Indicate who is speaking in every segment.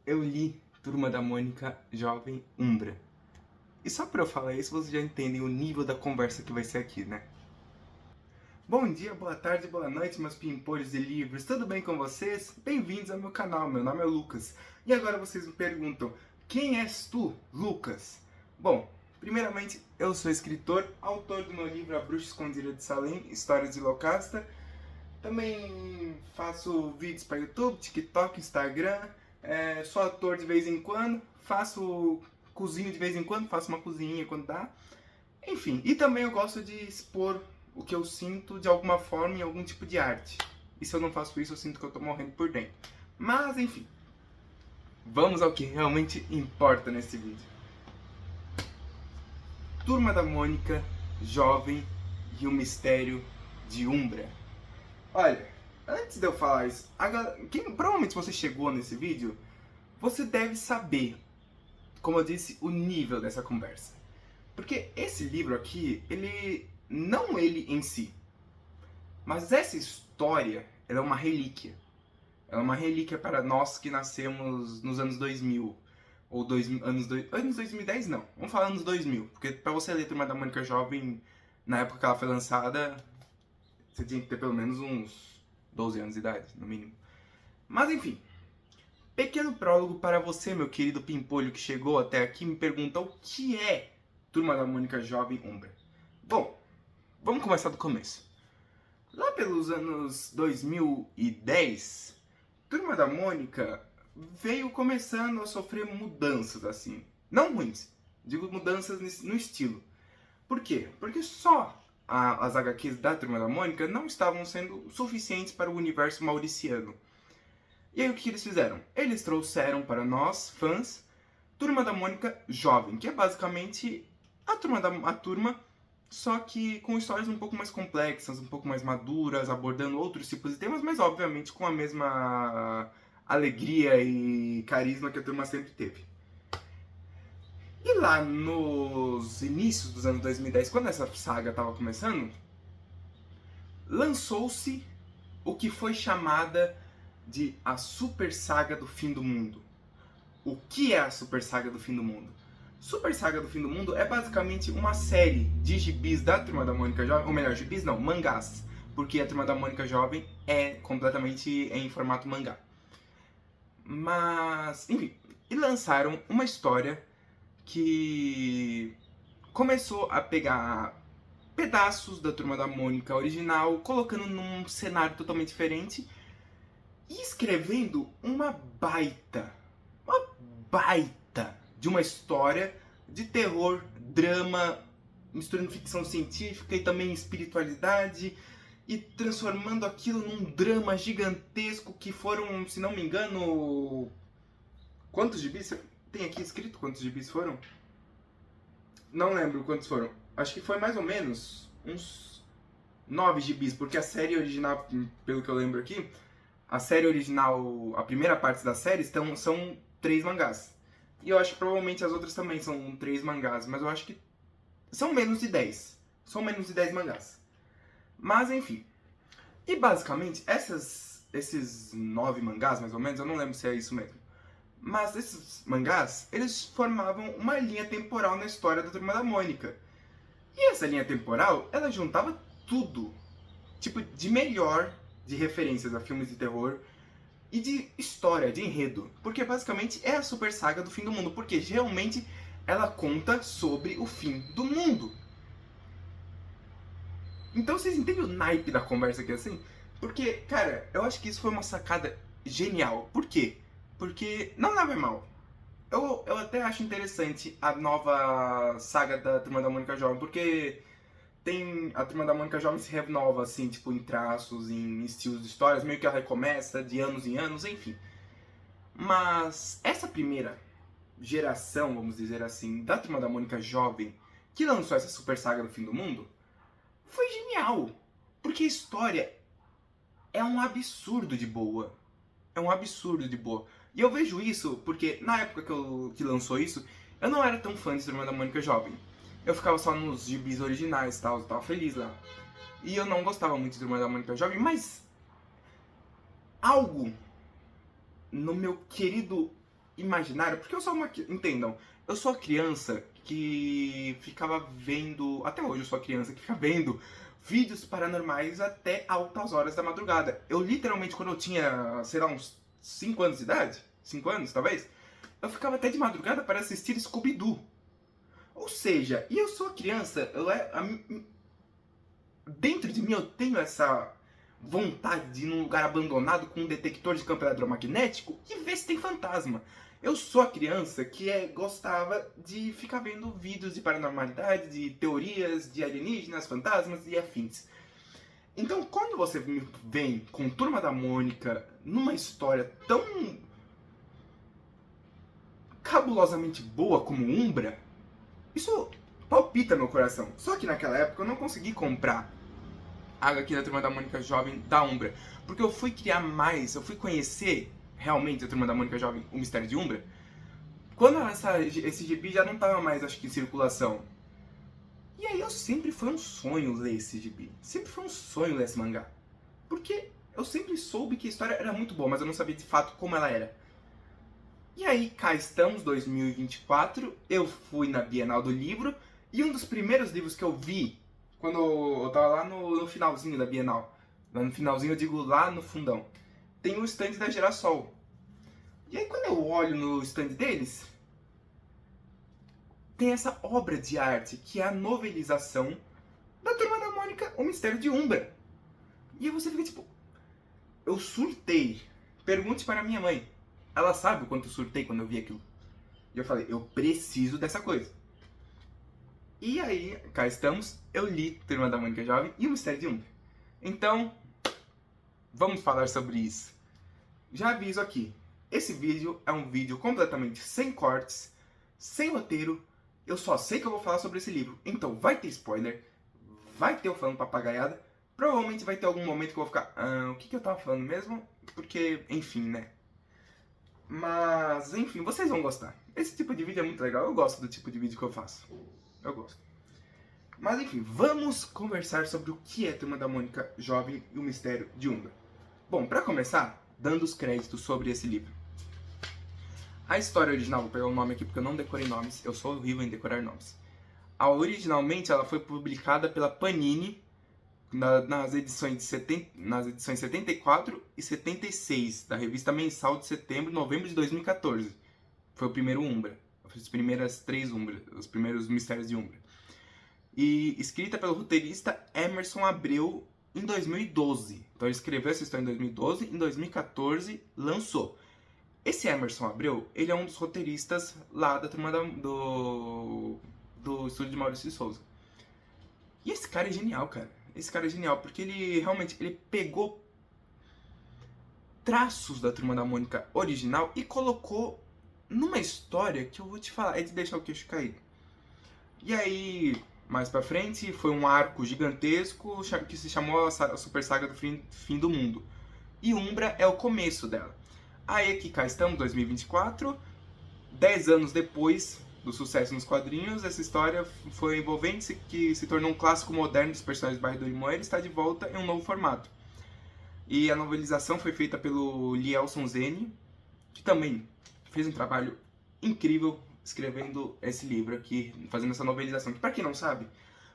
Speaker 1: eu li Turma da Mônica Jovem Umbra. E só pra eu falar isso, vocês já entendem o nível da conversa que vai ser aqui, né? Bom dia, boa tarde, boa noite, meus pimpolhos de livros. Tudo bem com vocês? Bem-vindos ao meu canal, meu nome é Lucas. E agora vocês me perguntam, quem és tu, Lucas? Bom, primeiramente, eu sou escritor, autor do meu livro A Bruxa Escondida de Salem, Histórias de Locasta. Também faço vídeos para YouTube, TikTok, Instagram. Sou ator de vez em quando, cozinho de vez em quando, faço uma cozinha quando dá. Enfim, e também eu gosto de expor o que eu sinto de alguma forma em algum tipo de arte. E se eu não faço isso, eu sinto que eu tô morrendo por dentro. Mas enfim, vamos ao que realmente importa nesse vídeo. Turma da Mônica, Jovem e o Mistério de Umbra. Olha, antes de eu falar isso, provavelmente você chegou nesse vídeo, você deve saber, como eu disse, o nível dessa conversa. Porque esse livro aqui, não ele em si, mas essa história, ela é uma relíquia. Ela é uma relíquia para nós que nascemos nos anos 2000. Ou anos 2010 não, vamos falar anos 2000. Porque para você ler Turma da Mônica Jovem, na época que ela foi lançada, você tinha que ter pelo menos uns 12 anos de idade, no mínimo. Mas enfim, pequeno prólogo para você, meu querido pimpolho que chegou até aqui e me pergunta o que é Turma da Mônica Jovem Umbra. Bom, vamos começar do começo. Lá pelos anos 2010, Turma da Mônica veio começando a sofrer mudanças assim. Não ruins, digo mudanças no estilo. Por quê? Porque só as HQs da Turma da Mônica não estavam sendo suficientes para o universo mauriciano. E aí o que eles fizeram? Eles trouxeram para nós, fãs, Turma da Mônica Jovem, que é basicamente a turma, só que com histórias um pouco mais complexas, um pouco mais maduras, abordando outros tipos de temas, mas obviamente com a mesma alegria e carisma que a turma sempre teve. E lá nos inícios dos anos 2010, quando essa saga estava começando, lançou-se o que foi chamada de a Super Saga do Fim do Mundo. O que é a Super Saga do Fim do Mundo? Super Saga do Fim do Mundo é basicamente uma série de gibis da Turma da Mônica Jovem, ou melhor, gibis não, mangás, porque a Turma da Mônica Jovem é completamente em formato mangá. Mas, enfim, e lançaram uma história que começou a pegar pedaços da Turma da Mônica original, colocando num cenário totalmente diferente e escrevendo uma baita de uma história de terror, drama, misturando ficção científica e também espiritualidade e transformando aquilo num drama gigantesco que foram, se não me engano, quantos gibis? Tem aqui escrito quantos gibis foram? Não lembro quantos foram. Acho que foi mais ou menos uns 9 gibis, porque a série original, pelo que eu lembro aqui, a série original, a primeira parte da série são 3 mangás. E eu acho que provavelmente as outras também são 3 mangás, mas eu acho que são menos de 10. São menos de 10 mangás. Mas enfim. E basicamente, esses 9 mangás, mais ou menos, eu não lembro se é isso mesmo. Mas esses mangás, eles formavam uma linha temporal na história da Turma da Mônica. E essa linha temporal, ela juntava tudo. Tipo, de melhor de referências a filmes de terror e de história, de enredo. Porque basicamente é a Super Saga do Fim do Mundo. Porque realmente ela conta sobre o fim do mundo. Então vocês entendem o naipe da conversa aqui assim? Porque, cara, eu acho que isso foi uma sacada genial. Por quê? Porque não leva mal. Eu até acho interessante a nova saga da Turma da Mônica Jovem, porque tem a Turma da Mônica Jovem se renova, assim, tipo, em traços, em estilos de histórias, meio que ela recomeça de anos em anos, enfim. Mas essa primeira geração, vamos dizer assim, da Turma da Mônica Jovem, que lançou essa super saga do Fim do Mundo, foi genial. Porque a história é um absurdo de boa. É um absurdo de boa. E eu vejo isso porque na época que lançou isso, eu não era tão fã de Turma da Mônica Jovem. Eu ficava só nos gibis originais e tal, eu tava feliz lá. E eu não gostava muito de Turma da Mônica Jovem, mas algo no meu querido imaginário, porque eu sou uma... Entendam, eu sou a criança que ficava vendo... Até hoje eu sou a criança que fica vendo vídeos paranormais até altas horas da madrugada. Eu literalmente, quando eu tinha, sei lá, uns 5 anos de idade, 5 anos talvez, eu ficava até de madrugada para assistir Scooby-Doo. Ou seja, e eu sou a criança, dentro de mim eu tenho essa vontade de ir num lugar abandonado com um detector de campo eletromagnético e ver se tem fantasma. Eu sou a criança que gostava de ficar vendo vídeos de paranormalidade, de teorias de alienígenas, fantasmas e afins. Então, quando você me vem com Turma da Mônica numa história tão cabulosamente boa como Umbra, isso palpita meu coração. Só que naquela época eu não consegui comprar a HQ da Turma da Mônica Jovem da Umbra, porque eu fui criar mais, eu fui conhecer realmente a Turma da Mônica Jovem, o Mistério de Umbra, quando esse gibi já não estava mais, acho que, em circulação. E aí sempre foi um sonho ler esse gibi, sempre foi um sonho ler esse mangá, porque eu sempre soube que a história era muito boa, mas eu não sabia de fato como ela era. E aí cá estamos, 2024, eu fui na Bienal do Livro, e um dos primeiros livros que eu vi, quando eu tava lá no finalzinho da Bienal, lá no finalzinho eu digo lá no fundão, tem o stand da Girassol. E aí quando eu olho no stand deles, tem essa obra de arte, que é a novelização da Turma da Mônica, O Mistério de Umbra. E aí você fica tipo, eu surtei. Pergunte para minha mãe. Ela sabe o quanto eu surtei quando eu vi aquilo. E eu falei, eu preciso dessa coisa. E aí, cá estamos, eu li Turma da Mônica Jovem e O Mistério de Umbra. Então, vamos falar sobre isso. Já aviso aqui, esse vídeo é um vídeo completamente sem cortes, sem roteiro. Eu só sei que eu vou falar sobre esse livro. Então vai ter spoiler, vai ter eu falando papagaiada. Provavelmente vai ter algum momento que eu vou ficar, o que eu tava falando mesmo? Porque, enfim, né? Mas, enfim, vocês vão gostar. Esse tipo de vídeo é muito legal, eu gosto do tipo de vídeo que eu faço. Eu gosto. Mas enfim, vamos conversar sobre o que é Turma da Mônica Jovem e o Mistério de Umbra. Bom, pra começar, dando os créditos sobre esse livro. A história original, vou pegar o nome aqui porque eu não decorei nomes, eu sou horrível em decorar nomes. Originalmente ela foi publicada pela Panini nas edições 74 e 76 da revista mensal de setembro e novembro de 2014. Foi o primeiro Umbra, as primeiras 3 Umbra, os primeiros Mistérios de Umbra. E escrita pelo roteirista Emerson Abreu em 2012. Então ele escreveu essa história em 2012, em 2014 lançou. Esse Emerson Abreu, ele é um dos roteiristas lá da turma do estúdio de Maurício de Souza. E esse cara é genial, cara. Esse cara é genial, porque ele realmente pegou traços da Turma da Mônica original e colocou numa história que eu vou te falar, é de deixar o queixo cair. E aí, mais pra frente, foi um arco gigantesco que se chamou a Super Saga do Fim do Mundo. E Umbra é o começo dela. Aí aqui cá estamos, 2024, 10 anos depois do sucesso nos quadrinhos, essa história foi envolvente, que se tornou um clássico moderno dos personagens do Barra do Limoeiro e está de volta em um novo formato. E a novelização foi feita pelo Lielson Zene, que também fez um trabalho incrível escrevendo esse livro aqui, fazendo essa novelização. Que, pra quem não sabe,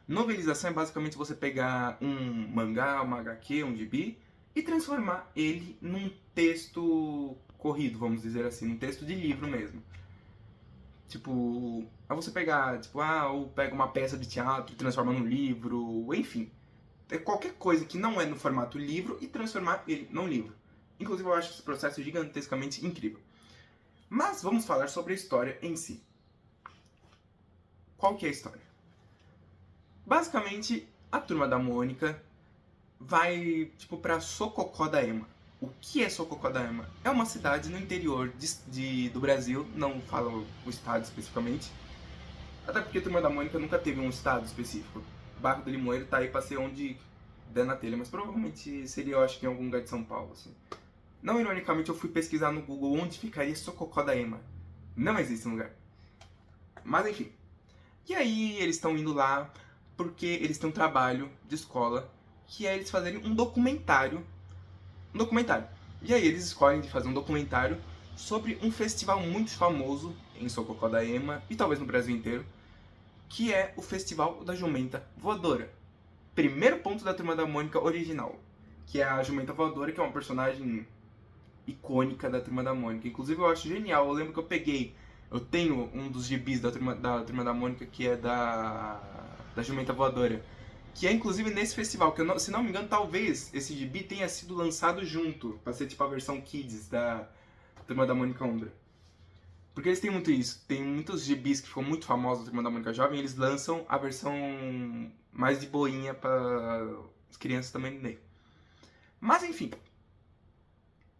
Speaker 1: novelização é basicamente você pegar um mangá, uma HQ, um gibi, e transformar ele num texto corrido, vamos dizer assim, num texto de livro mesmo. Tipo, é você pegar, ou pega uma peça de teatro e transforma num livro, enfim. É qualquer coisa que não é no formato livro e transformar ele num livro. Inclusive eu acho esse processo gigantescamente incrível. Mas vamos falar sobre a história em si. Qual que é a história? Basicamente, a Turma da Mônica vai, pra Sococodaema. O que é Sococodaema? É uma cidade no interior do Brasil, não falo o estado especificamente. Até porque a Turma da Mônica nunca teve um estado específico. Barra do Limoeiro tá aí pra ser onde der na telha, mas provavelmente seria, eu acho que em algum lugar de São Paulo, assim. Não ironicamente, eu fui pesquisar no Google onde ficaria Sococodaema. Não existe um lugar. Mas enfim. E aí eles estão indo lá porque eles têm um trabalho de escola que é eles fazerem um documentário. E aí eles escolhem de fazer um documentário sobre um festival muito famoso em Sokokodaema e talvez no Brasil inteiro, que é o Festival da Jumenta Voadora. Primeiro ponto da Turma da Mônica original, que é a Jumenta Voadora, que é uma personagem icônica da Turma da Mônica. Inclusive eu acho genial, eu lembro que eu tenho um dos gibis da Turma da Mônica, que é da Jumenta Voadora, que é inclusive nesse festival, que se não me engano, talvez esse gibi tenha sido lançado junto, pra ser tipo a versão Kids da Turma da Mônica Umbra. Porque eles têm muito isso, tem muitos gibis que ficam muito famosos da Turma da Mônica Jovem, eles lançam a versão mais de boinha para as crianças também lerem. Mas enfim.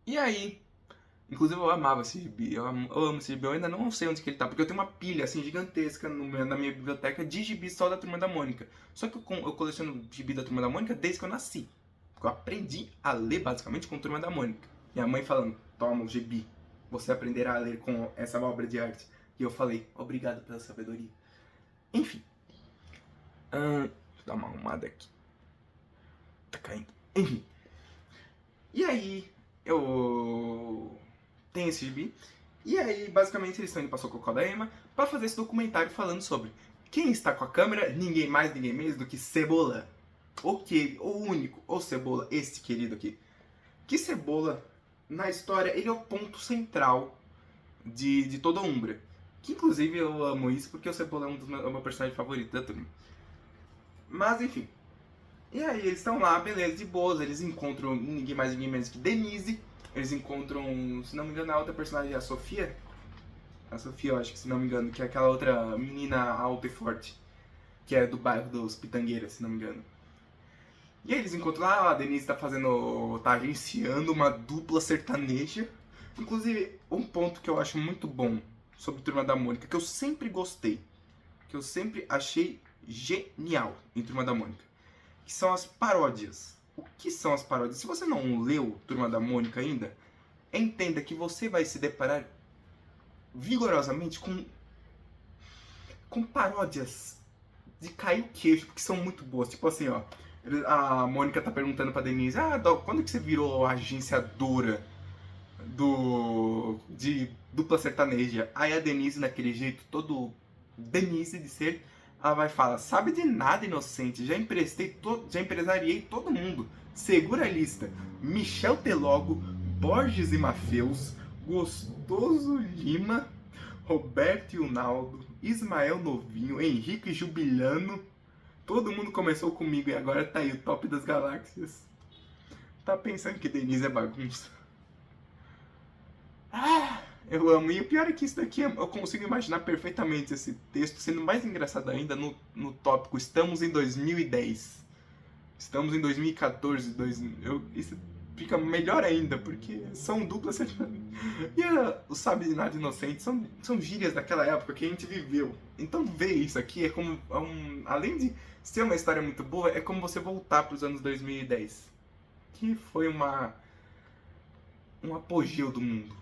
Speaker 1: E aí, inclusive eu amava esse gibi, eu amo esse gibi, eu ainda não sei onde que ele tá, porque eu tenho uma pilha assim gigantesca na minha biblioteca de gibis só da Turma da Mônica. Só que eu coleciono gibi da Turma da Mônica desde que eu nasci. Porque eu aprendi a ler basicamente com a Turma da Mônica. Minha mãe falando, toma o gibi, você aprenderá a ler com essa obra de arte. E eu falei, obrigado pela sabedoria. Enfim. Deixa eu dar uma arrumada aqui. Tá caindo. Enfim. E aí, eu tenho esse gibi. E aí, basicamente, eles estão indo pra Sokokodaema pra fazer esse documentário falando sobre quem está com a câmera, ninguém mais, ninguém menos do que Cebola. O único, o Cebola, este querido aqui. Que Cebola, na história, ele é o ponto central de toda a Umbra. Que, inclusive, eu amo isso porque o Cebola é é o meu personagem favorito da turma. Mas, enfim. E aí, eles estão lá, beleza, de boas, eles encontram ninguém mais, ninguém menos que Denise. Eles encontram, se não me engano, a outra personagem é a Sofia. A Sofia, eu acho que, se não me engano, que é aquela outra menina alta e forte. Que é do bairro dos Pitangueiras, se não me engano. E aí eles encontram lá, a Denise tá agenciando uma dupla sertaneja. Inclusive, um ponto que eu acho muito bom sobre Turma da Mônica, que eu sempre gostei, que eu sempre achei genial em Turma da Mônica, que são as paródias. O que são as paródias? Se você não leu Turma da Mônica ainda, entenda que você vai se deparar vigorosamente com paródias de cair o queixo, porque são muito boas. Tipo assim, ó, a Mônica tá perguntando pra Denise, quando que você virou agenciadora de dupla sertaneja? Aí a Denise, naquele jeito todo Denise de ser, ela vai falar, sabe de nada, inocente, já empresariei todo mundo. Segura a lista, Michel Telogo, Borges e Mafeus, Gostoso Lima, Roberto e Unaldo, Ismael Novinho, Henrique Jubiliano. Todo mundo começou comigo e agora tá aí o top das galáxias. Tá pensando que Denise é bagunça? Eu amo. E o pior é que isso daqui eu consigo imaginar perfeitamente esse texto sendo mais engraçado ainda no tópico Estamos em 2010. Estamos em 2014. Isso fica melhor ainda, porque são duplas sertanejas. E o Sabe de Nada Inocente são gírias daquela época que a gente viveu. Então ver isso aqui é como além de ser uma história muito boa, é como você voltar para os anos 2010, que foi um apogeu do mundo.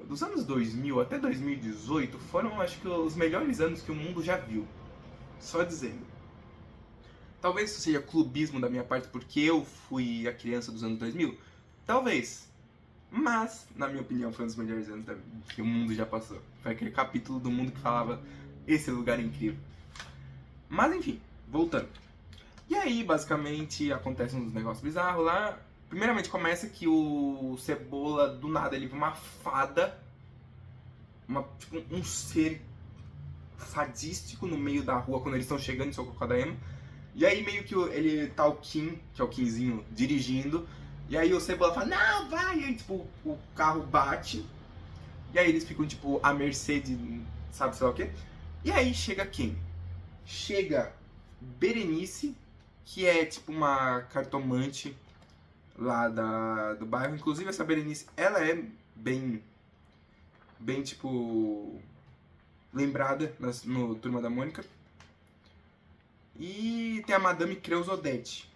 Speaker 1: Dos anos 2000 até 2018 foram, acho que, os melhores anos que o mundo já viu. Só dizendo. Talvez isso seja clubismo da minha parte porque eu fui a criança dos anos 2000. Talvez. Mas, na minha opinião, foi um dos melhores anos que o mundo já passou. Foi aquele capítulo do mundo que falava esse lugar é incrível. Mas enfim, voltando. E aí, basicamente, acontecem uns negócios bizarros lá. Primeiramente começa que o Cebola, do nada, ele vê uma fada. Tipo, um ser fadístico no meio da rua quando eles estão chegando em Sokokodaema. E aí meio que ele tá o Kim, que é o Kimzinho, dirigindo. E aí o Cebola fala, não, vai! E aí, tipo, o carro bate. E aí eles ficam, tipo, à mercê de sabe sei lá o quê. E aí chega quem? Chega Berenice, que é, tipo, uma cartomante lá do bairro. Inclusive, essa Berenice, ela é bem, tipo, lembrada no Turma da Mônica. E tem a Madame Creusodete.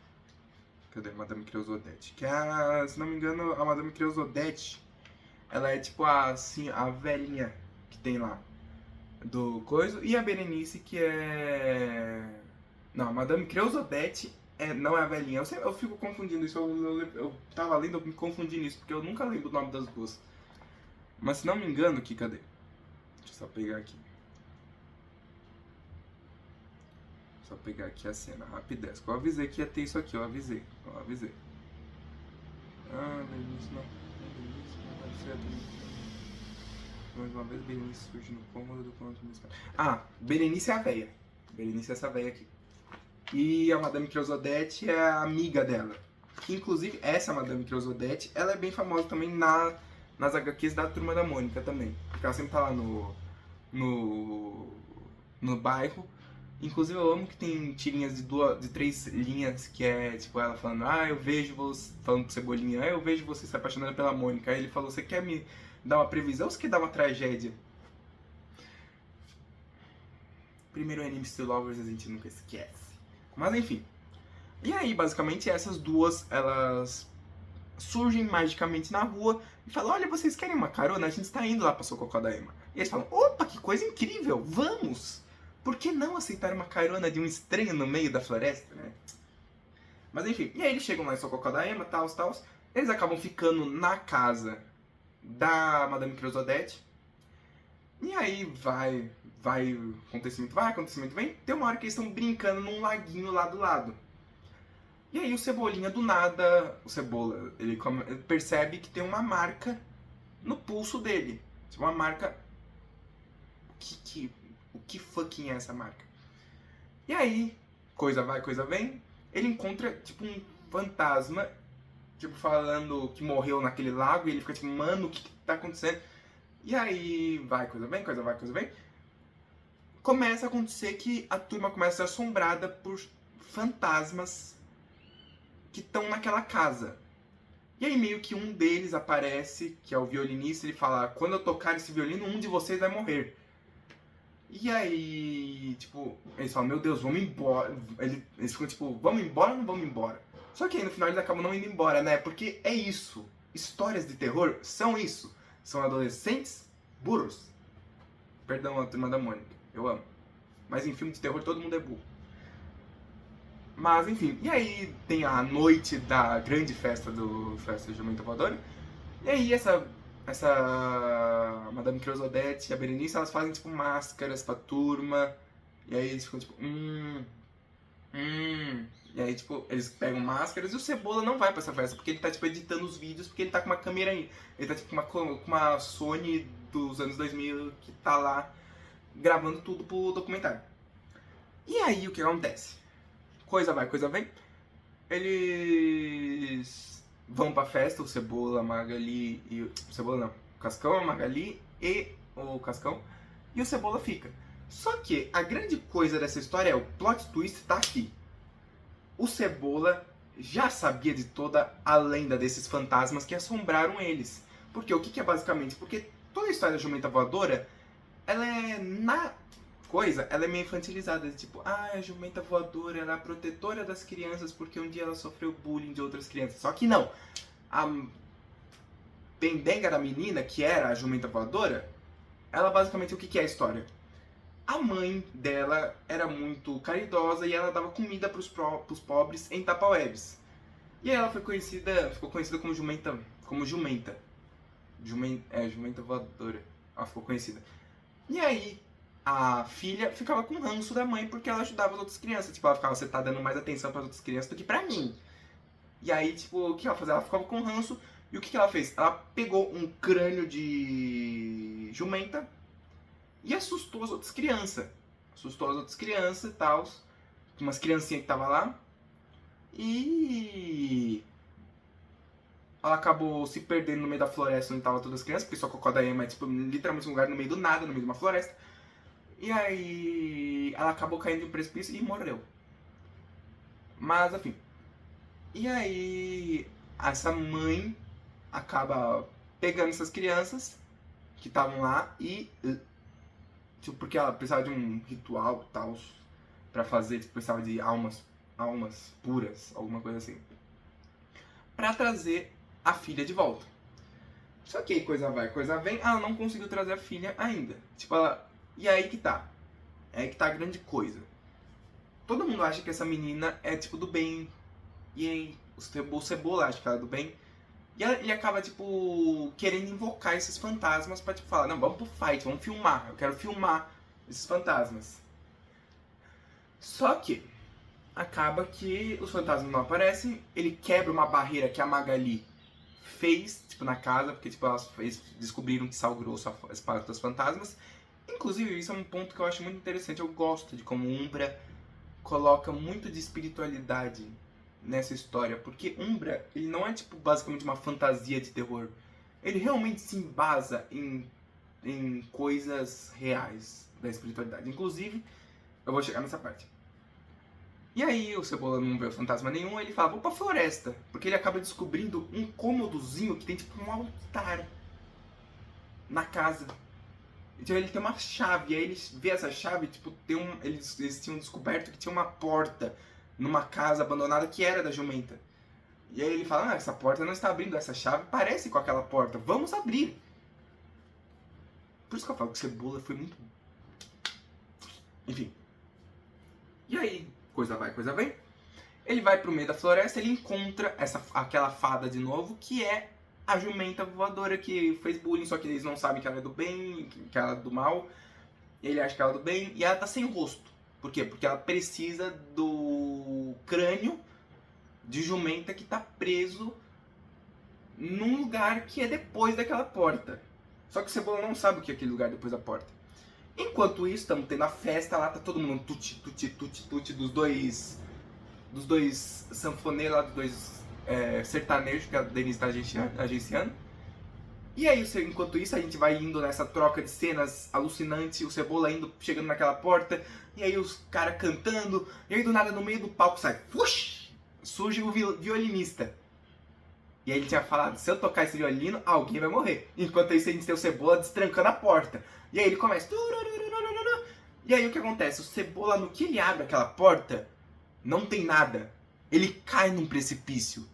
Speaker 1: Cadê a Madame Creusodete? Que é, se não me engano, a Madame Creusodete, ela é tipo a velhinha que tem lá do coisa. E a Berenice, que é... Não, a Madame Creusodete não é a velhinha. Eu fico confundindo isso. Eu tava lendo, eu me confundi nisso, porque eu nunca lembro o nome das duas. Mas se não me engano aqui, cadê? Deixa eu só pegar aqui. Só pegar aqui a cena, rapidez. Eu avisei que ia ter isso aqui, eu avisei. Berenice não. Berenice não vai ser mais uma vez, Berenice surge no cômodo do conto musical. Berenice é a véia. Berenice é essa véia aqui. E a Madame Creusodette é a amiga dela. Que inclusive essa Madame Creusodette, ela é bem famosa também nas HQs da Turma da Mônica também. Porque ela sempre tá lá no bairro. Inclusive eu amo que tem tirinhas de 3 linhas, que é tipo ela falando, eu vejo você, falando pro Cebolinha, eu vejo você se apaixonando pela Mônica. Aí ele falou, você quer me dar uma previsão ou você quer dar uma tragédia? Primeiro Enemies to Lovers a gente nunca esquece. Mas enfim. E aí, basicamente, essas duas, elas surgem magicamente na rua e falam, olha, vocês querem uma carona? A gente está indo lá pra Sococó da Ema. E eles falam, opa, que coisa incrível, vamos! Por que não aceitar uma carona de um estranho no meio da floresta, né? Mas enfim, e aí eles chegam lá em Sococó da Ema, tal. Eles acabam ficando na casa da Madame Creusodette. E aí acontecimento vem. Tem uma hora que eles estão brincando num laguinho lá do lado. E aí o Cebolinha do nada, o Cebola, ele percebe que tem uma marca no pulso dele. Uma marca... O que fucking é essa marca? E aí, coisa vai, coisa vem, ele encontra, tipo, um fantasma, tipo, falando que morreu naquele lago, e ele fica tipo, mano, o que tá acontecendo? E aí, vai, coisa vem, coisa vai, coisa vem. Começa a acontecer que a turma começa a ser assombrada por fantasmas que estão naquela casa. E aí meio que um deles aparece, que é o violinista, ele fala, quando eu tocar esse violino, um de vocês vai morrer. E aí, tipo, eles falam, meu Deus, vamos embora. Eles ficam tipo, vamos embora ou não vamos embora? Só que aí no final eles acabam não indo embora, né? Porque é isso. Histórias de terror são isso. São adolescentes burros. Perdão, a Turma da Mônica. Eu amo. Mas em filme de terror todo mundo é burro. Mas enfim, e aí tem a noite da grande festa do Jumenta Voadora. E aí essa Madame Creusodette e a Berenice, elas fazem tipo máscaras pra turma. E aí eles ficam tipo, E aí tipo, eles pegam máscaras e o Cebola não vai pra essa festa, porque ele tá tipo editando os vídeos, porque ele tá com uma câmera aí. Ele tá tipo com uma Sony dos anos 2000 que tá lá gravando tudo pro documentário. E aí o que acontece? Coisa vai, coisa vem. Eles vão pra festa, o Cebola, a Magali e o Cebola não, o Cascão, a Magali e o Cascão, e o Cebola fica. Só que a grande coisa dessa história é o plot twist tá aqui. O Cebola já sabia de toda a lenda desses fantasmas que assombraram eles. Porque o que é basicamente? Porque toda a história da Jumenta Voadora, ela é ela é meio infantilizada, tipo, a Jumenta Voadora era a protetora das crianças porque um dia ela sofreu bullying de outras crianças. Só que não, a pendenga da menina, que era a Jumenta Voadora, ela basicamente, o que é a história? A mãe dela era muito caridosa e ela dava comida pros pobres em Tapaueres. E aí ela ficou conhecida como Jumenta. Jumenta Voadora. Ela ficou conhecida. E aí, a filha ficava com ranço da mãe porque ela ajudava as outras crianças. Tipo, ela ficava, você tá dando mais atenção para as outras crianças do que pra mim. E aí, tipo, o que ela fazia? Ela ficava com ranço. E o que ela fez? Ela pegou um crânio de jumenta e assustou as outras crianças. E tal. Umas criancinhas que tava lá. E ela acabou se perdendo no meio da floresta onde tava todas as crianças, porque Sococó da Ema é tipo, literalmente um lugar no meio do nada, no meio de uma floresta. E aí ela acabou caindo em um precipício e morreu. Mas enfim. E aí essa mãe acaba pegando essas crianças que estavam lá e tipo, porque ela precisava de um ritual e tal pra fazer, tipo, precisava de almas puras, alguma coisa assim, pra trazer a filha de volta. Só que aí coisa vai, coisa vem, ela não conseguiu trazer a filha ainda. Tipo, ela... E aí que tá. É aí que tá a grande coisa. Todo mundo acha que essa menina é tipo do bem. E aí o Cebola acha que ela é do bem. E ele acaba, tipo, querendo invocar esses fantasmas pra, tipo, falar, não, vamos pro fight, vamos filmar, eu quero filmar esses fantasmas. Só que acaba que os fantasmas não aparecem, ele quebra uma barreira que a Magali fez, tipo, na casa, porque, tipo, eles descobriram que sal grosso espalha dos fantasmas. Inclusive, isso é um ponto que eu acho muito interessante, eu gosto de como Umbra coloca muito de espiritualidade nessa história, porque Umbra, ele não é, tipo, basicamente uma fantasia de terror. Ele realmente se embasa em coisas reais da espiritualidade. Inclusive, eu vou chegar nessa parte. E aí o Cebola não vê fantasma nenhum, ele fala, vou pra floresta. Porque ele acaba descobrindo um cômodozinho que tem tipo um altar na casa. Então ele tem uma chave, e aí ele vê essa chave, tipo, eles tinham descoberto que tinha uma porta numa casa abandonada que era da jumenta. E aí ele fala, essa porta não está abrindo, essa chave parece com aquela porta, vamos abrir. Por isso que eu falo que Cebola foi muito... Enfim. E aí, coisa vai, coisa vem. Ele vai pro meio da floresta, ele encontra aquela fada de novo, que é a jumenta voadora que fez bullying, só que eles não sabem que ela é do bem, que ela é do mal. Ele acha que ela é do bem, e ela tá sem rosto. Por quê? Porque ela precisa do crânio de jumenta que tá preso num lugar que é depois daquela porta. Só que o Cebola não sabe o que é aquele lugar depois da porta. Enquanto isso, estamos tendo a festa lá, tá todo mundo tuti, tuti, tuti, tuti dos dois sanfoneiros lá, dos dois sertanejos que a Denise tá agenciando. E aí, enquanto isso, a gente vai indo nessa troca de cenas alucinante, o Cebola chegando naquela porta, e aí os caras cantando, e aí do nada no meio do palco sai, surge o violinista. E aí ele tinha falado, se eu tocar esse violino, alguém vai morrer. Enquanto isso a gente tem o Cebola destrancando a porta. E aí ele começa... E aí o que acontece? O Cebola, no que ele abre aquela porta, não tem nada. Ele cai num precipício.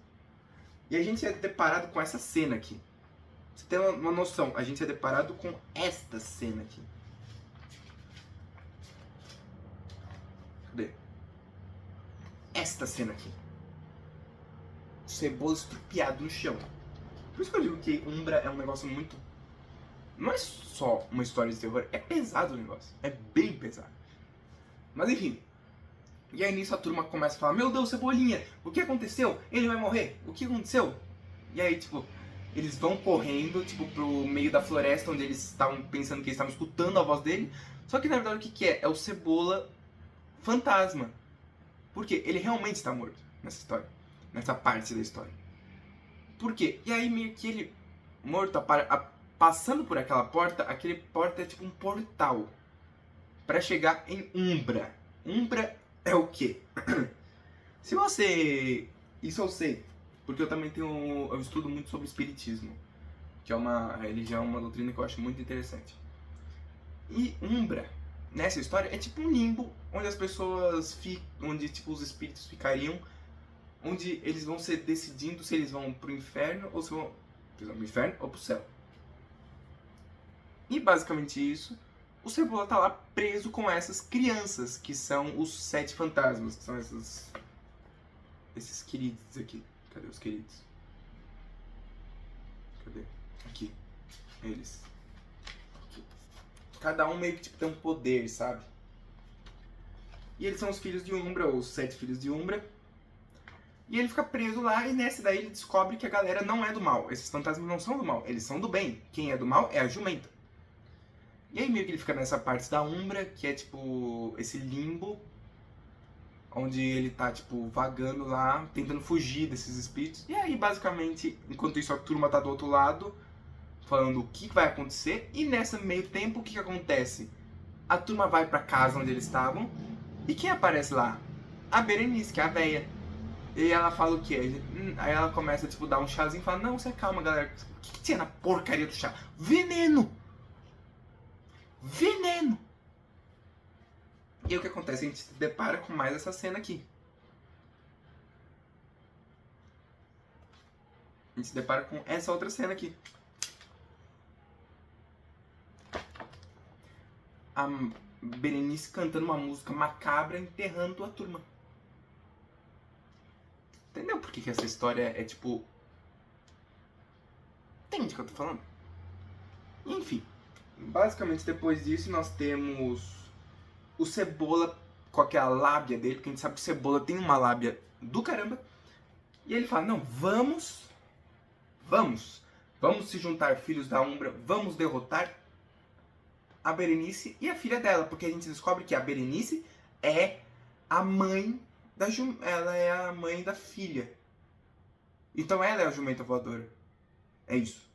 Speaker 1: E a gente é deparado com essa cena aqui. Você tem uma noção, a gente é deparado com esta cena aqui. Cadê? Esta cena aqui. Cebola estrupiado no chão. Por isso que eu digo que Umbra é um negócio muito... Não é só uma história de terror, é pesado o negócio. É bem pesado. Mas enfim. E aí nisso a turma começa a falar, meu Deus, Cebolinha, o que aconteceu? Ele vai morrer? O que aconteceu? E aí, tipo, eles vão correndo, tipo, pro meio da floresta, onde eles estavam pensando que eles estavam escutando a voz dele. Só que na verdade o que é? É o Cebola fantasma. Porque ele realmente está morto nessa história. Nessa parte da história. Por quê? E aí meio que ele, morto, passando por aquela porta, aquele porta é tipo um portal. Pra chegar em Umbra. Umbra é o quê? Se você... Isso eu sei, porque eu também eu estudo muito sobre espiritismo, que é uma religião, uma doutrina que eu acho muito interessante. E Umbra, nessa história, é tipo um limbo, onde as pessoas onde tipo os espíritos ficariam, onde eles vão ser decidindo se eles vão pro inferno ou se vão pro inferno ou pro céu. E basicamente isso. O Cebola tá lá preso com essas crianças, que são os 7 fantasmas, que são esses queridos aqui. Cadê os queridos? Cadê? Aqui. Eles. Aqui. Cada um meio que tipo, tem um poder, sabe? E eles são os filhos de Umbra, ou os 7 filhos de Umbra. E ele fica preso lá, e nessa daí ele descobre que a galera não é do mal. Esses fantasmas não são do mal, eles são do bem. Quem é do mal é a jumenta. E aí meio que ele fica nessa parte da Umbra, que é tipo esse limbo, onde ele tá tipo vagando lá, tentando fugir desses espíritos. E aí basicamente, enquanto isso a turma tá do outro lado, falando o que vai acontecer. E nesse meio tempo, o que acontece? A turma vai pra casa onde eles estavam, e quem aparece lá? A Berenice, que é a véia. E ela fala o quê? Aí ela começa tipo dar um chazinho e fala, não, você calma galera, o que tinha na porcaria do chá? Veneno! Veneno! E aí o que acontece? A gente se depara com mais essa cena aqui. A gente se depara com essa outra cena aqui. A Berenice cantando uma música macabra, enterrando a turma. Entendeu por que essa história é tipo entende o que eu tô falando? Enfim, basicamente depois disso nós temos o Cebola com aquela lábia dele, porque a gente sabe que o Cebola tem uma lábia do caramba. E ele fala, não, vamos se juntar, filhos da Umbra, vamos derrotar a Berenice e a filha dela, porque a gente descobre que a Berenice é a mãe ela é a mãe da filha. Então ela é a jumenta voadora. É isso.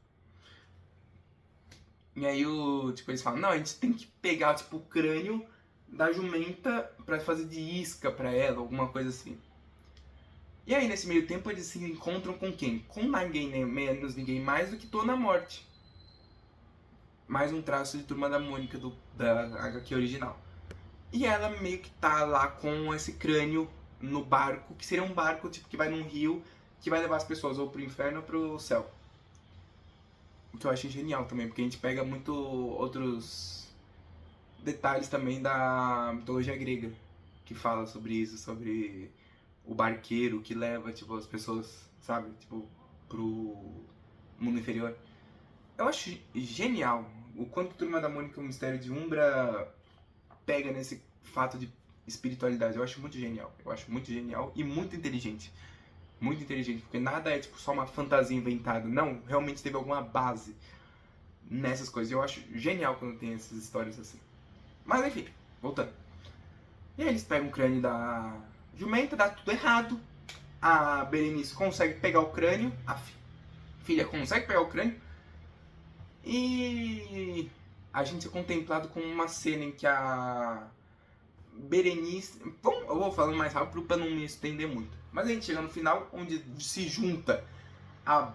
Speaker 1: E aí eles falam, não, a gente tem que pegar tipo, o crânio da jumenta pra fazer de isca pra ela, alguma coisa assim. E aí nesse meio tempo eles se encontram com quem? Com ninguém menos, ninguém mais do que Dona Morte. Mais um traço de Turma da Mônica da HQ original. E ela meio que tá lá com esse crânio no barco, que seria um barco tipo que vai num rio, que vai levar as pessoas ou pro inferno ou pro céu. O que eu achei genial também, porque a gente pega muito outros detalhes também da mitologia grega, que fala sobre isso, sobre o barqueiro que leva, tipo, as pessoas, sabe, tipo, pro mundo inferior. Eu acho genial o quanto Turma da Mônica e o Mistério de Umbra pega nesse fato de espiritualidade. Eu acho muito genial. Eu acho muito genial e muito inteligente. Muito inteligente, porque nada é tipo só uma fantasia inventada. Não, realmente teve alguma base nessas coisas. Eu acho genial quando tem essas histórias assim. Mas enfim, voltando. E aí eles pegam o crânio da jumenta, dá tudo errado. A Berenice consegue pegar o crânio, a filha consegue pegar o crânio. E a gente é contemplado com uma cena em que a Berenice... Bom, eu vou falando mais rápido para não me estender muito. Mas a gente chega no final, onde se junta a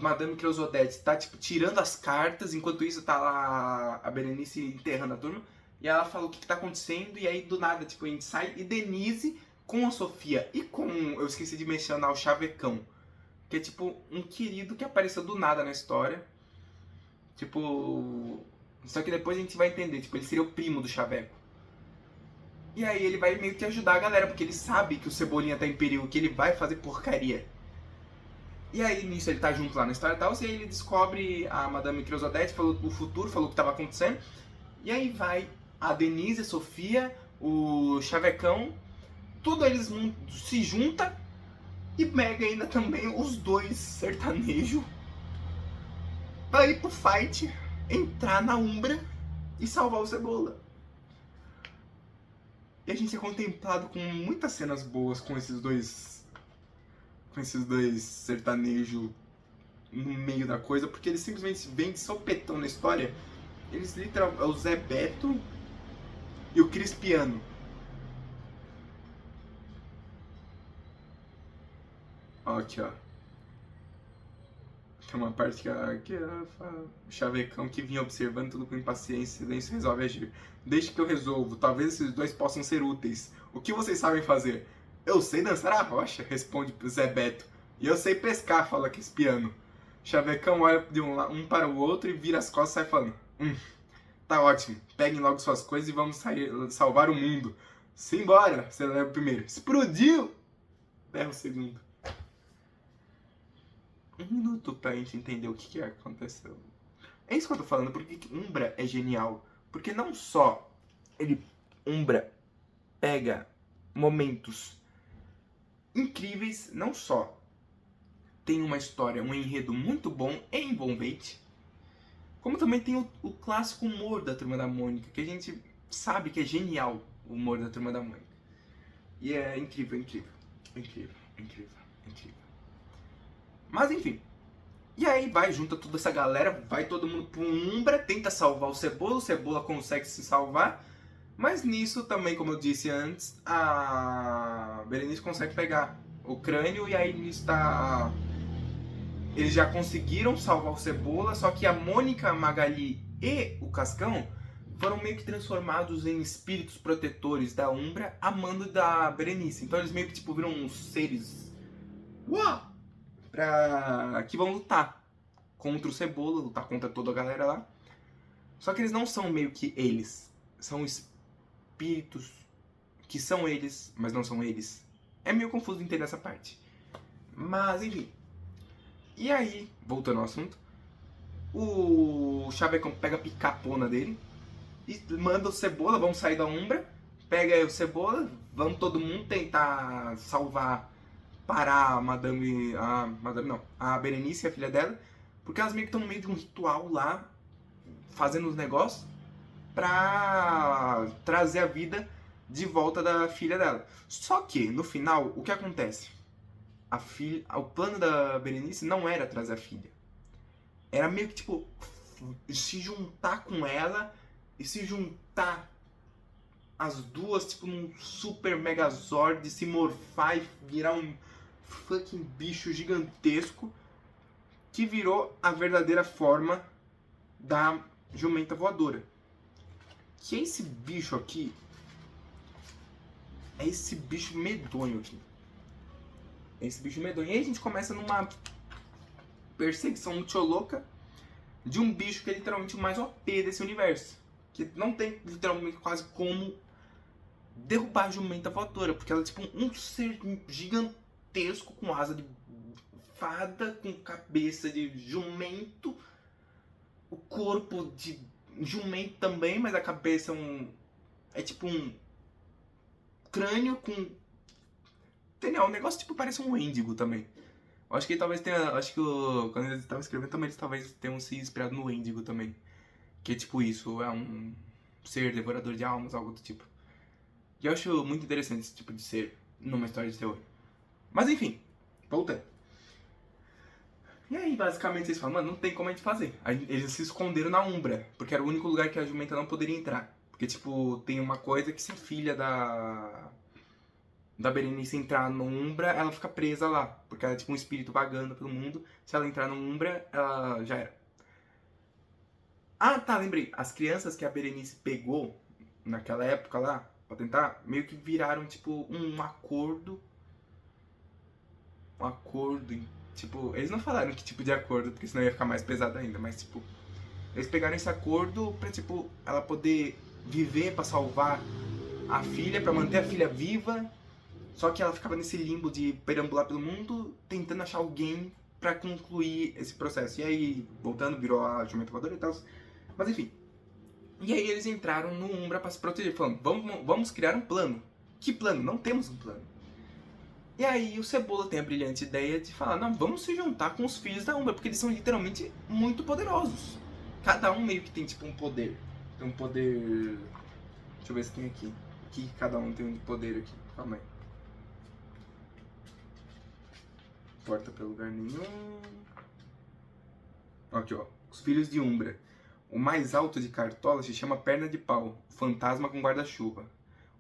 Speaker 1: Madame Creusodete tá tipo tirando as cartas, enquanto isso tá lá a Berenice enterrando a turma. E ela fala o que tá acontecendo, e aí do nada tipo, a gente sai e Denise com a Sofia e com... Eu esqueci de mencionar o Chavecão, que é tipo um querido que apareceu do nada na história. Tipo... Só que depois a gente vai entender, tipo, ele seria o primo do Chaveco. E aí ele vai meio que ajudar a galera, porque ele sabe que o Cebolinha tá em perigo, que ele vai fazer porcaria. E aí nisso ele tá junto lá na história e tal, e aí ele descobre a Madame Creusodete, falou o futuro, falou o que tava acontecendo. E aí vai a Denise, a Sofia, o Chavecão, tudo eles se junta e pega ainda também os dois sertanejos pra ir pro fight, entrar na Umbra e salvar o Cebola. E a gente é contemplado com muitas cenas boas com esses dois sertanejos no meio da coisa, porque eles simplesmente vêm de sopetão na história. Eles literalmente... É o Zé Beto e o Crispiano. Ó, aqui, ó. Tem uma parte que ela fala, o Chavecão que vinha observando tudo com impaciência, silêncio resolve agir. Desde que eu resolvo, talvez esses dois possam ser úteis. O que vocês sabem fazer? Eu sei dançar a rocha, responde Zé Beto. E eu sei pescar, fala Crispiano. Chavecão olha de um para o outro e vira as costas e sai falando. Tá ótimo, peguem logo suas coisas e vamos salvar o mundo. Simbora, você leva o primeiro. Explodiu! Berra o segundo. Um minuto pra gente entender o que aconteceu. É isso que eu tô falando, porque Umbra é genial. Porque não só Umbra pega momentos incríveis, não só tem uma história, um enredo muito bom e envolvente, como também tem o clássico humor da Turma da Mônica, que a gente sabe que é genial o humor da Turma da Mônica. E é incrível, incrível, incrível, incrível, incrível. Mas enfim. E aí vai, junta toda essa galera, vai todo mundo pro Umbra, tenta salvar o Cebola consegue se salvar. Mas nisso também, como eu disse antes, a Berenice consegue pegar o crânio e aí nisso tá... Eles já conseguiram salvar o Cebola, só que a Mônica, a Magali e o Cascão foram meio que transformados em espíritos protetores da Umbra, a mando da Berenice. Então eles meio que tipo viram uns seres... Uau! Que vão lutar contra o Cebola, lutar contra toda a galera lá. Só que eles não são meio que eles. São espíritos que são eles, mas não são eles. É meio confuso entender essa parte. Mas, enfim. E aí, voltando ao assunto, o Chavecão pega a picapona dele e manda o Cebola, vamos sair da Umbra, pega o Cebola, vamos todo mundo tentar salvar, parar Madame não, a Berenice, a filha dela, porque elas meio que estão no meio de um ritual lá, fazendo os negócios pra trazer a vida de volta da filha dela. Só que, no final, o que acontece? O plano da Berenice não era trazer a filha. Era meio que, tipo, se juntar com ela e se juntar as duas, tipo, num super megazord, se morfar e virar um fucking bicho gigantesco que virou a verdadeira forma da jumenta voadora. Que é esse bicho aqui. É esse bicho medonho aqui. É esse bicho medonho. E aí a gente começa numa perseguição muito louca de um bicho que é literalmente o mais OP desse universo. Que não tem literalmente quase como derrubar a jumenta voadora. Porque ela é tipo um ser gigantesco com asa de fada, com cabeça de jumento. O corpo de jumento também, mas a cabeça é tipo um crânio com... Entendeu? Um negócio tipo parece um Wendigo também. Eu acho que talvez tenha... Acho que quando eles estavam escrevendo também, eles talvez tenham se inspirado no Wendigo também. Que é tipo isso, é um ser devorador de almas, algo do tipo. E eu acho muito interessante esse tipo de ser numa história de terror. Mas enfim, voltando. E aí, basicamente, eles falam, mano, não tem como a gente fazer. Aí, eles se esconderam na Umbra, porque era o único lugar que a jumenta não poderia entrar. Porque, tipo, tem uma coisa que se a filha da Berenice entrar no Umbra, ela fica presa lá. Porque ela é tipo um espírito vagando pelo mundo. Se ela entrar no Umbra, ela já era. Ah, tá, lembrei. As crianças que a Berenice pegou naquela época lá, pra tentar, meio que viraram, tipo, um acordo. Um acordo, tipo, eles não falaram que tipo de acordo, porque senão ia ficar mais pesado ainda, mas tipo, eles pegaram esse acordo pra, tipo, ela poder viver pra salvar a filha, pra manter a filha viva, só que ela ficava nesse limbo de perambular pelo mundo, tentando achar alguém pra concluir esse processo. E aí, voltando, virou a jumenta voadora e tal, mas enfim. E aí eles entraram no Umbra pra se proteger, falando, vamos criar um plano. Que plano? Não temos um plano. E aí o Cebola tem a brilhante ideia de falar, não, vamos se juntar com os filhos da Umbra, porque eles são literalmente muito poderosos. Cada um meio que tem tipo um poder. Tem um poder... Deixa eu ver se tem aqui. O que cada um tem de poder aqui? Calma aí. Não importa pra lugar nenhum. Aqui, ó. Os filhos de Umbra. O mais alto de Cartola se chama Perna de Pau, o fantasma com guarda-chuva.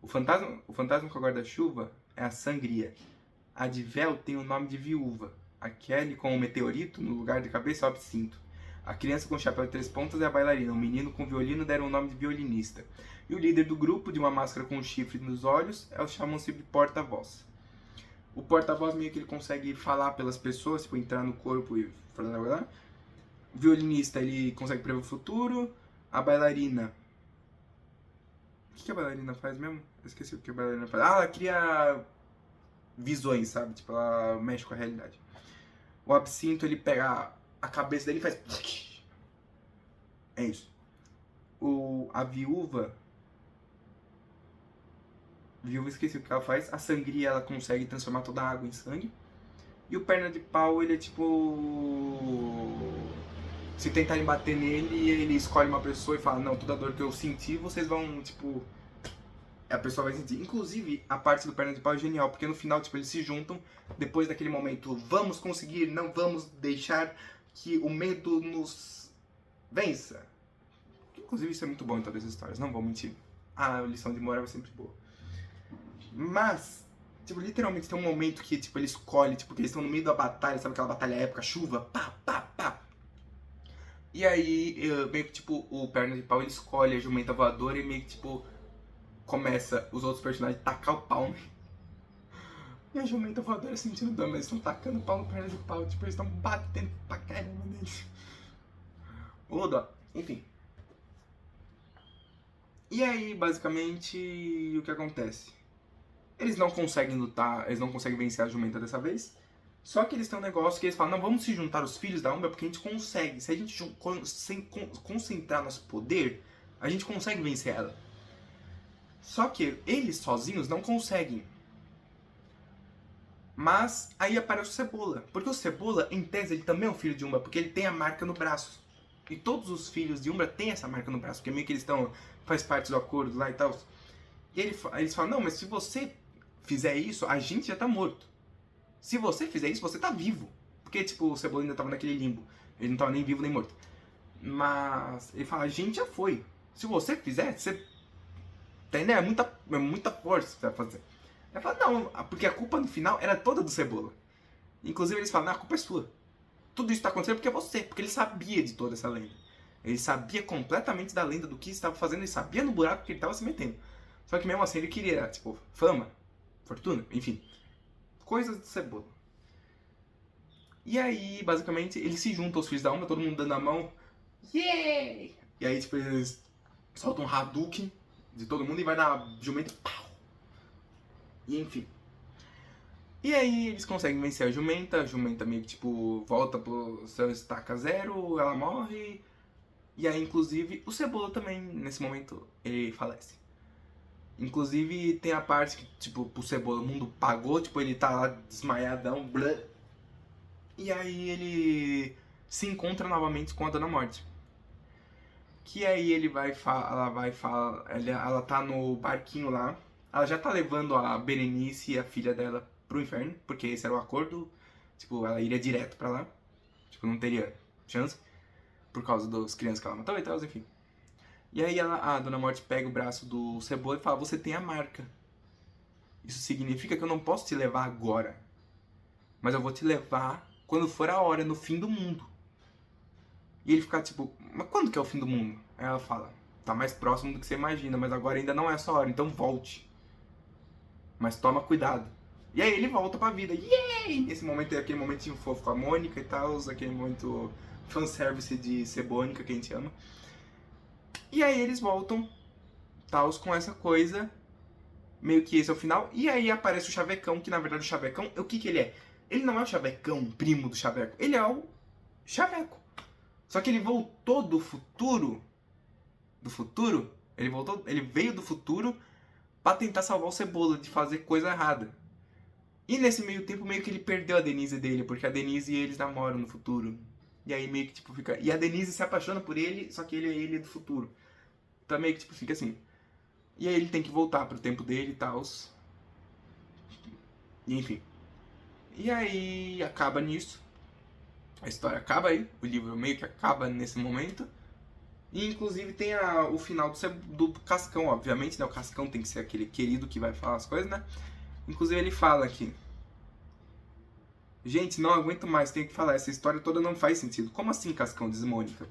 Speaker 1: O fantasma com guarda-chuva é a Sangria. A de Vel tem o nome de Viúva. A Kelly com o meteorito no lugar de cabeça é o Absinto. A criança com chapéu de 3 pontas é a bailarina. O menino com violino deram o nome de violinista. E o líder do grupo, de uma máscara com um chifre nos olhos, chamam-se de porta-voz. O porta-voz meio que ele consegue falar pelas pessoas, tipo, entrar no corpo e falar. O violinista, ele consegue prever o futuro. A bailarina... O que a bailarina faz mesmo? Eu esqueci o que a bailarina faz. Ah, ela cria visões, sabe? Tipo, ela mexe com a realidade. O Absinto, ele pega a cabeça dele e faz... É isso. A viúva... Esqueci o que ela faz. A Sangria, ela consegue transformar toda a água em sangue. E o Perna de Pau, ele é tipo... Se tentarem bater nele, ele escolhe uma pessoa e fala, não, toda dor que eu senti, vocês vão, tipo... A pessoa vai sentir. Inclusive, a parte do Perna de Pau é genial, porque no final, tipo, eles se juntam depois daquele momento, vamos conseguir, não vamos deixar que o medo nos vença. Inclusive, isso é muito bom em todas as histórias, não vou mentir. A lição de moral é sempre boa. Mas, tipo, literalmente tem um momento que, tipo, ele escolhe, tipo, que eles estão no meio da batalha, sabe aquela batalha épica, chuva, pá, pá, pá. E aí, meio que, tipo, o Perna de Pau, ele escolhe a jumenta voadora e meio que, tipo... Começa os outros personagens a tacar o pau. E a jumenta voadora sentindo dano, mas eles estão tacando pau no Perna de Pau. Tipo, eles estão batendo pra caramba neles. Ô, dó. Enfim. E aí, basicamente, o que acontece? Eles não conseguem lutar, eles não conseguem vencer a jumenta dessa vez. Só que eles têm um negócio que eles falam, não, vamos se juntar os filhos da Umbra porque a gente consegue. Se a gente concentrar nosso poder, a gente consegue vencer ela. Só que eles sozinhos não conseguem. Mas aí aparece o Cebola. Porque o Cebola, em tese, ele também é um filho de Umbra, porque ele tem a marca no braço. E todos os filhos de Umbra têm essa marca no braço, porque meio que eles estão, faz parte do acordo lá e tal. E eles falam, não, mas se você fizer isso, a gente já tá morto. Se você fizer isso, você tá vivo. Porque, tipo, o Cebola ainda tava naquele limbo. Ele não tava nem vivo nem morto. Mas ele fala, a gente já foi. Se você fizer, você... Entendeu? É muita força que você vai fazer. Ele fala, não, porque a culpa no final era toda do Cebola. Inclusive eles falam, não, a culpa é sua. Tudo isso tá acontecendo porque é você. Porque ele sabia de toda essa lenda. Ele sabia completamente da lenda do que estava fazendo. Ele sabia no buraco que ele estava se metendo. Só que mesmo assim ele queria, tipo, fama, fortuna, enfim. Coisas do Cebola. E aí, basicamente, eles se juntam aos filhos da Umbra, todo mundo dando a mão. Yay! E aí, tipo, eles soltam um Hadouken de todo mundo e vai dar jumento. Pau! E enfim. E aí eles conseguem vencer a jumenta meio que, tipo, volta pro seu estaca zero, ela morre. E aí, inclusive, o Cebola também, nesse momento, ele falece. Inclusive, tem a parte que, tipo, pro Cebola o mundo pagou, tipo, ele tá lá desmaiadão, blá. E aí ele se encontra novamente com a Dona Morte. Que aí ela tá no barquinho lá. Ela já tá levando a Berenice e a filha dela pro inferno, porque esse era o acordo. Tipo, ela iria direto pra lá. Tipo, não teria chance. Por causa das crianças que ela matou e tal, enfim. E aí a Dona Morte pega o braço do Cebola e fala, você tem a marca. Isso significa que eu não posso te levar agora. Mas eu vou te levar quando for a hora, no fim do mundo. E ele fica tipo, mas quando que é o fim do mundo? Aí ela fala, tá mais próximo do que você imagina, mas agora ainda não é a sua hora, então volte. Mas toma cuidado. E aí ele volta pra vida. Yay! Nesse momento é aquele momentinho fofo com a Mônica e tal, aquele momento fanservice de Cebônica que a gente ama. E aí eles voltam, tals, com essa coisa, meio que esse é o final. E aí aparece o Chavecão, que na verdade o Chavecão, o que ele é? Ele não é o Chavecão, primo do Chaveco, ele é o Chaveco. Só que ele voltou do futuro, ele veio do futuro pra tentar salvar o Cebola de fazer coisa errada. E nesse meio tempo meio que ele perdeu a Denise dele, porque a Denise e eles namoram no futuro. E aí meio que tipo fica... E a Denise se apaixona por ele, só que ele é do futuro. Então meio que tipo fica assim. E aí ele tem que voltar pro tempo dele e tal. E enfim. E aí acaba nisso. A história acaba aí. O livro meio que acaba nesse momento. E inclusive tem o final do Cascão, obviamente, né? O Cascão tem que ser aquele querido que vai falar as coisas, né? Inclusive ele fala aqui. Gente, não aguento mais, tenho que falar. Essa história toda não faz sentido. Como assim, Cascão? Diz Mônica.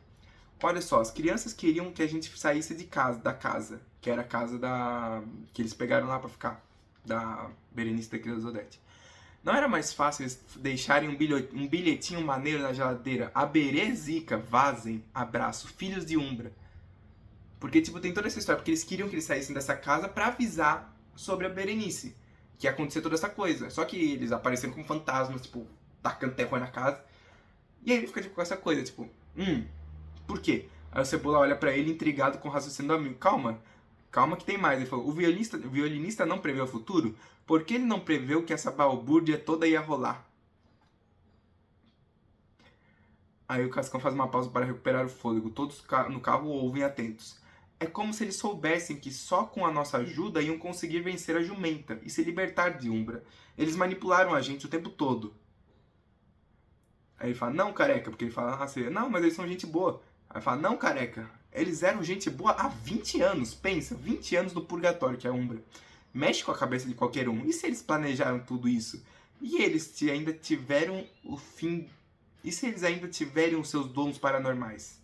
Speaker 1: Olha só, as crianças queriam que a gente saísse da casa. Que era a casa que eles pegaram lá pra ficar. Da Berenice da Criança Odete. Não era mais fácil eles deixarem um bilhetinho maneiro na geladeira? A Berezica, vazem, abraço, filhos de Umbra. Porque, tipo, tem toda essa história. Porque eles queriam que eles saíssem dessa casa pra avisar sobre a Berenice. Que ia acontecer toda essa coisa. Só que eles apareceram como fantasmas, tipo, tacando terror na casa. E aí ele fica, tipo, com essa coisa, tipo, por quê? Aí o Cebola olha pra ele, intrigado com o raciocínio do amigo. Calma que tem mais. Ele falou, o violinista não prevê o futuro? Por que ele não preveu que essa balbúrdia toda ia rolar? Aí o Cascão faz uma pausa para recuperar o fôlego. Todos no carro ouvem atentos. É como se eles soubessem que só com a nossa ajuda iam conseguir vencer a jumenta e se libertar de Umbra. Eles manipularam a gente o tempo todo. Aí ele fala, não, careca, porque ele fala, não, mas eles são gente boa. Aí ele fala, não, careca, eles eram gente boa há 20 anos, pensa, 20 anos do purgatório que é a Umbra. Mexe com a cabeça de qualquer um. E se eles planejaram tudo isso? E eles ainda tiveram o fim... E se eles ainda tiverem os seus dons paranormais?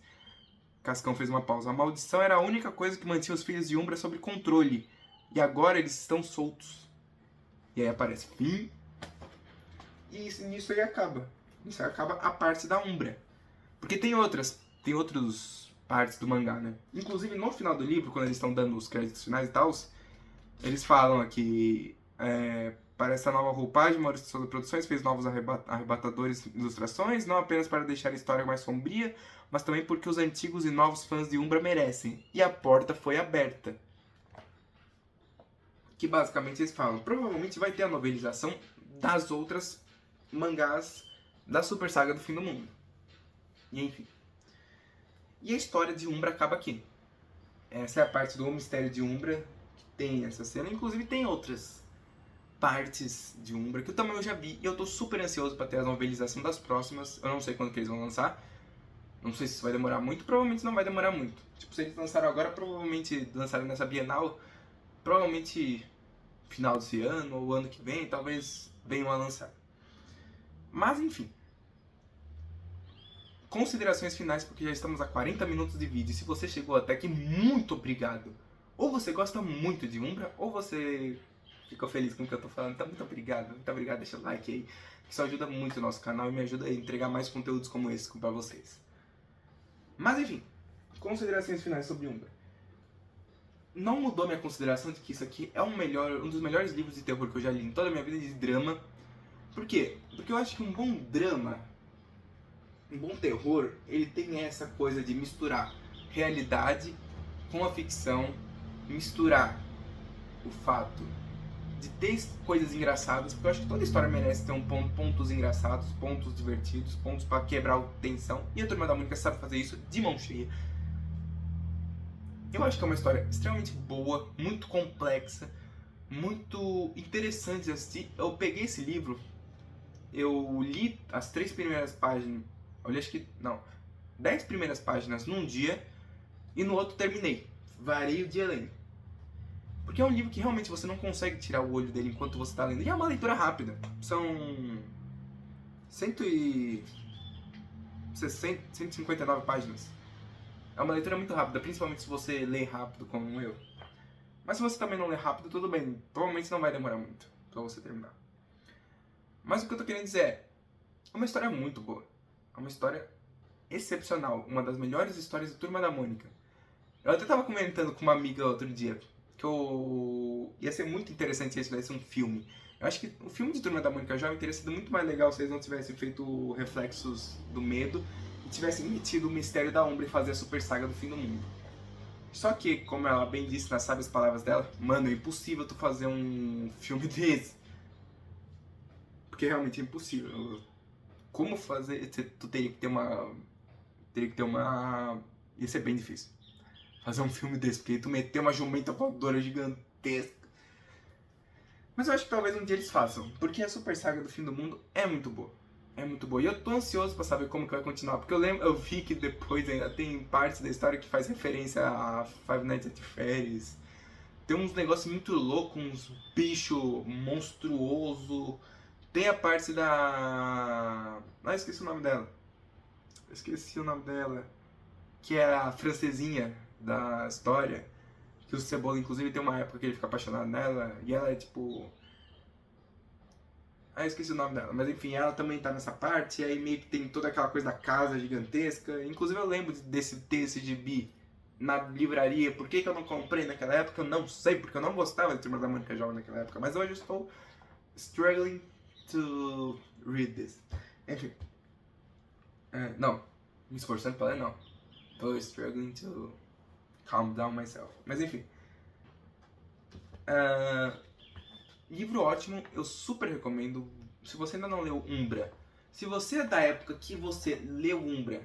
Speaker 1: Cascão fez uma pausa. A maldição era a única coisa que mantinha os filhos de Umbra sob controle. E agora eles estão soltos. E aí aparece fim. E nisso aí acaba. Isso aí acaba a parte da Umbra. Porque tem outras partes do mangá, né? Inclusive no final do livro, quando eles estão dando os créditos finais e tal, eles falam aqui... para essa nova roupagem, Maurício de Souza Produções fez novos arrebatadores ilustrações, não apenas para deixar a história mais sombria, mas também porque os antigos e novos fãs de Umbra merecem. E a porta foi aberta. Que basicamente eles falam, provavelmente vai ter a novelização das outras mangás da Super Saga do Fim do Mundo. E enfim. E a história de Umbra acaba aqui. Essa é a parte do Mistério de Umbra, que tem essa cena. Inclusive tem outras partes de Umbra que eu também já vi. E eu tô super ansioso para ter a novelização das próximas. Eu não sei quando que eles vão lançar. Não sei se isso vai demorar muito. Provavelmente não vai demorar muito. Tipo, se eles lançaram agora, provavelmente lançaram nessa Bienal. Provavelmente final desse ano ou ano que vem, talvez venham a lançar. Mas enfim. Considerações finais, porque já estamos a 40 minutos de vídeo. E se você chegou até aqui, muito obrigado. Ou você gosta muito de Umbra, ou você ficou feliz com o que eu tô falando. Então, muito obrigado, deixa o like aí. Isso ajuda muito o nosso canal e me ajuda a entregar mais conteúdos como esse pra vocês. Mas enfim, considerações finais sobre Umbra. Não mudou minha consideração de que isso aqui é um dos melhores livros de terror que eu já li em toda a minha vida de drama. Por quê? Porque eu acho que um bom drama, um bom terror, ele tem essa coisa de misturar realidade com a ficção, misturar o fato de ter coisas engraçadas, porque eu acho que toda história merece ter pontos engraçados, pontos divertidos, pontos para quebrar a tensão, e a Turma da Mônica sabe fazer isso de mão cheia. Eu acho que é uma história extremamente boa, muito complexa, muito interessante de assistir. Eu peguei esse livro, eu li as 3 primeiras páginas, olha, acho que, não, 10 primeiras páginas num dia, e no outro terminei. Varei o dia lendo. Porque é um livro que realmente você não consegue tirar o olho dele enquanto você está lendo. E é uma leitura rápida. São 159 páginas. É uma leitura muito rápida, principalmente se você lê rápido como eu. Mas se você também não lê rápido, tudo bem. Provavelmente não vai demorar muito pra você terminar. Mas o que eu tô querendo dizer é uma história muito boa. É uma história excepcional. Uma das melhores histórias da Turma da Mônica. Eu até tava comentando com uma amiga outro dia que ia ser muito interessante se isso tivesse um filme. Eu acho que o filme de Turma da Mônica Jovem teria sido muito mais legal se eles não tivessem feito Reflexos do Medo e tivessem metido o Mistério da Umbra e fazer a Super Saga do Fim do Mundo. Só que, como ela bem disse nas sábias palavras dela, mano, é impossível tu fazer um filme desse. Porque realmente é impossível. Como fazer? Tu teria que ter uma... Ia ser bem difícil fazer um filme desse, porque tu meter uma jumenta voadora gigantesca. Mas eu acho que talvez um dia eles façam, porque a Super Saga do Fim do Mundo é muito boa. É muito boa. E eu tô ansioso pra saber como que vai continuar, porque eu vi que depois ainda tem partes da história que faz referência a Five Nights at Freddy's. Tem uns negócios muito loucos, uns bichos monstruosos. Tem a parte da... Ah, esqueci o nome dela. Que é a francesinha da história. Que o Cebola, inclusive, tem uma época que ele fica apaixonado nela. E ela é tipo... Ah, esqueci o nome dela. Mas enfim, ela também tá nessa parte. E aí meio que tem toda aquela coisa da casa gigantesca. Inclusive eu lembro ter esse gibi na livraria. Por que eu não comprei naquela época? Eu não sei, porque eu não gostava de Turma da Mônica Jovem naquela época. Mas hoje eu estou struggling to read this. Enfim. Não. Me esforçando pra ler, não. Estou struggling to calm down myself. Mas enfim. Livro ótimo, eu super recomendo. Se você ainda não leu Umbra, se você é da época que você leu Umbra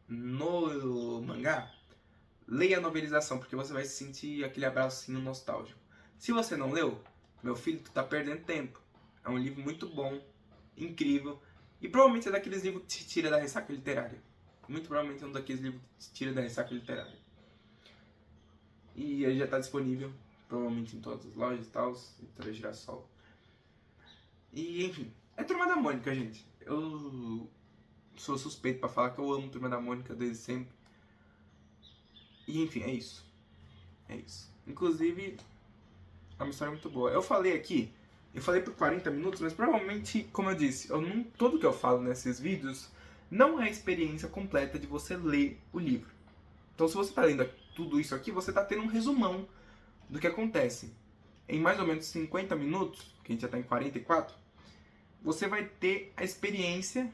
Speaker 1: no mangá, leia a novelização, porque você vai sentir aquele abracinho nostálgico. Se você não leu, meu filho, tu tá perdendo tempo. É um livro muito bom, incrível, e provavelmente é daqueles livros que te tira da ressaca literária. Muito provavelmente é um daqueles livros que te tira da ressaca literária. E ele já tá disponível, provavelmente em todas as lojas e tal, Editora Girassol. E enfim, é Turma da Mônica, gente. Eu sou suspeito pra falar que eu amo Turma da Mônica desde sempre. E enfim, é isso. É isso. Inclusive, é uma história muito boa. Eu falei por 40 minutos, mas provavelmente, como eu disse, tudo que eu falo nesses vídeos não é a experiência completa de você ler o livro. Então se você tá lendo tudo isso aqui, você tá tendo um resumão do que acontece. em mais ou menos 50 minutos, que a gente já está em 44, você vai ter a experiência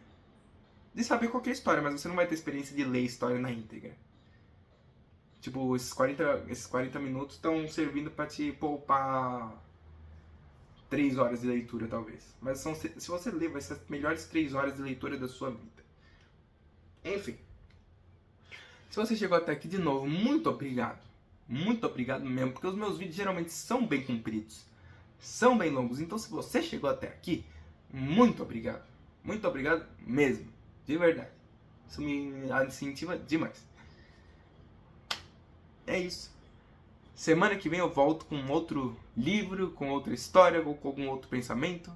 Speaker 1: de saber qual que é a história, mas você não vai ter experiência de ler a história na íntegra. Tipo, esses 40 minutos estão servindo para te poupar 3 horas de leitura, talvez. Mas se você ler, vai ser as melhores 3 horas de leitura da sua vida. Enfim. Se você chegou até aqui de novo, muito obrigado. Muito obrigado mesmo, porque os meus vídeos geralmente são bem compridos. São bem longos. Então, se você chegou até aqui, muito obrigado. Muito obrigado mesmo. De verdade. Isso me incentiva demais. É isso. Semana que vem eu volto com outro livro, com outra história, ou com algum outro pensamento.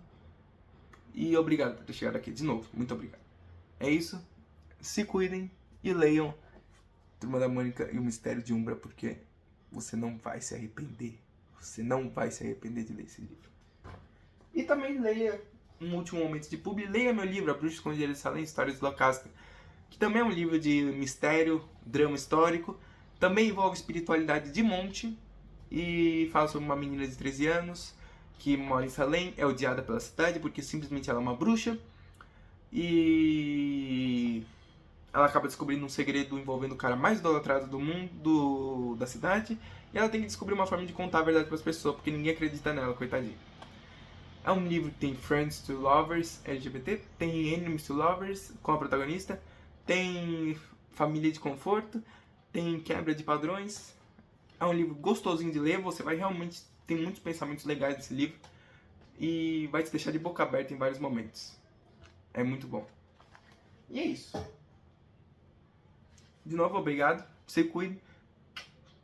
Speaker 1: E obrigado por ter chegado aqui de novo. Muito obrigado. É isso. Se cuidem e leiam Turma da Mônica e o Mistério de Umbra, porque você não vai se arrepender. Você não vai se arrepender de ler esse livro. E também leia, um último momento de publi, leia meu livro, A Bruxa Escondida de Salem, Histórias de Locasta, que também é um livro de mistério, drama histórico, também envolve espiritualidade de monte, e fala sobre uma menina de 13 anos, que mora em Salem, é odiada pela cidade, porque simplesmente ela é uma bruxa, e ela acaba descobrindo um segredo envolvendo o cara mais idolatrado do mundo, da cidade, e ela tem que descobrir uma forma de contar a verdade para as pessoas, porque ninguém acredita nela, coitadinha. É um livro que tem Friends to Lovers LGBT, tem Enemies to Lovers com a protagonista, tem família de conforto, tem quebra de padrões. É um livro gostosinho de ler, você vai realmente ter muitos pensamentos legais nesse livro e vai te deixar de boca aberta em vários momentos. É muito bom. E é isso. De novo, obrigado. Se cuide.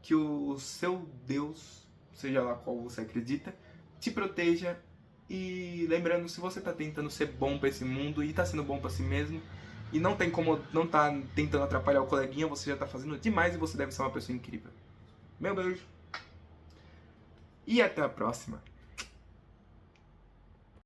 Speaker 1: Que o seu Deus, seja lá qual você acredita, te proteja. E lembrando, se você tá tentando ser bom pra esse mundo e tá sendo bom pra si mesmo, e não tá tentando atrapalhar o coleguinha, você já tá fazendo demais e você deve ser uma pessoa incrível. Meu beijo. E até a próxima.